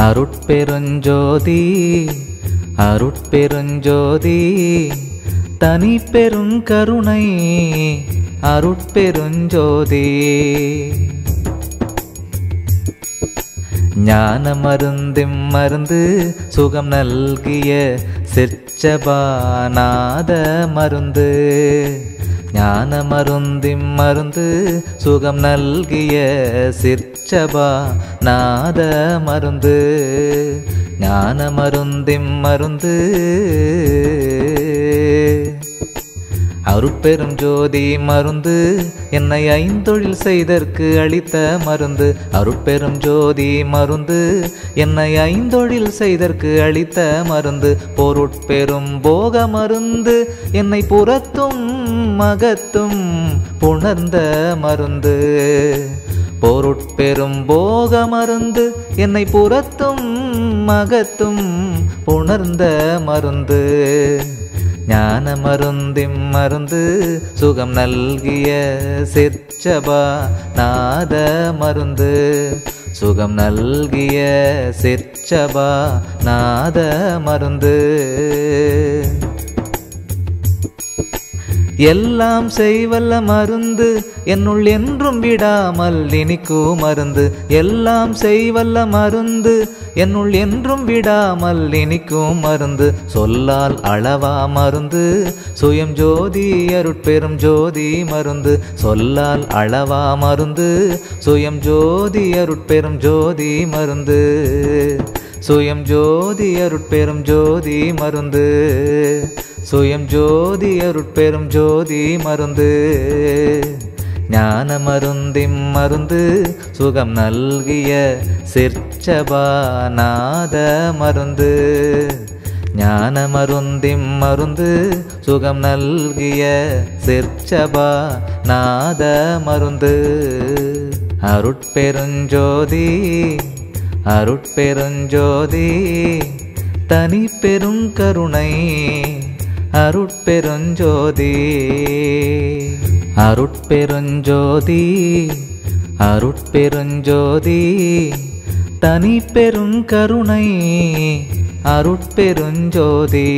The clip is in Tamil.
அருட்பெருஞ்சோதி அருட்பெருஞ்சோதி தனி பெருங்கருணை அருட்பெருஞ்சோதி ஞான மருந்திம் மருந்து சுகம் நல்கிய சிற்சபாநாத மருந்து ஞான மருந்திம் மருந்து சுகம் நல்கிய சிற்சபாநாத மருந்து ஞான மருந்திம் மருந்து அருட்பெரும் ஜோதி மருந்து என்னை ஐந்தொழில் செய்தற்கு அளித்த மருந்து அருட்பெரும் ஜோதி மருந்து என்னை ஐந்தொழில் செய்தற்கு அளித்த மருந்து பொருட்பெரும் போக மருந்து என்னை புறத்தும் மகத்தும் புணர்ந்த மருந்து பொருட்பெரும் போக மருந்து என்னை புறத்தும் மகத்தும் புணர்ந்த மருந்து ஞான மருந்திம் மருந்து சுகம் நல்கிய சிற்சபாநாத மருந்து சுகம் நல்கிய சிற்சபாநாத மருந்து எல்லாம் செய்வல்ல மருந்து என்னுள் என்றும் விடாமல் இனிக்கும் மருந்து எல்லாம் செய்வல்ல மருந்து என்னுள் என்றும் விடாமல் இனிக்கும் மருந்து சொல்லால் அளவா மருந்து சுயம் ஜோதி அருட்பெரும் ஜோதி மருந்து சொல்லால் அளவா மருந்து சுயம் ஜோதி அருட்பெரும் ஜோதி மருந்து சுயம் ஜோதி அருட்பெரும் ஜோதி மருந்து சுயம் ஜோதி அருட்பெரும் ஜோதி மருந்து ஞான மருந்திம் மருந்து சுகம் நல்கிய சிற்சபாநாத மருந்து ஞான மருந்திம் மருந்து சுகம் நல்கிய சிற்சபாநாத மருந்து அருட்பெருஞ்சோதி அருட்பெருஞ்சோதி தனி பெருங்கருணை அருட்பெருஞ்சோதி அருட்பெருஞ்சோதி அருட்பெருஞ்சோதி தனி பெருங்கருணை அருட்பெருஞ்சோதி